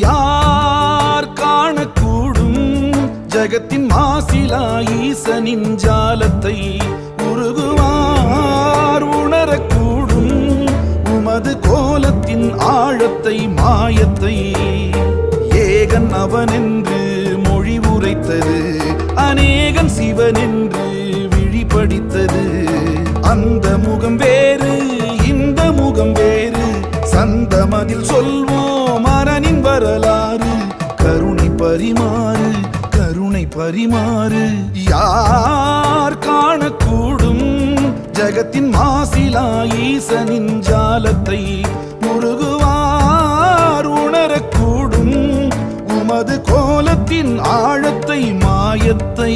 யார் காணக்கூடும் ஜகத்தின் மாசிலா ஈசனின் ஜாலத்தை உருகுவார் உணரக்கூடும் உமது கோலத்தின் ஆழத்தை மாயத்தை ஏகன் அவனென்று மொழி உரைத்தது அநேகன் சிவனென்று விழிபடித்தது அந்த முகம் வேறு இந்த முகம் வேறு சந்தமதில் சொல்வோம் அரணின் வரலாறு கருணை பரிமாறு கருணை பரிமாறு யார் காணக்கூடும் ஜகத்தின் மாசிலா ஈசனின் ஜாலத்தை முருகுவார் உணரக்கூடும் உமது கோலத்தின் ஆழத்தை மாயத்தை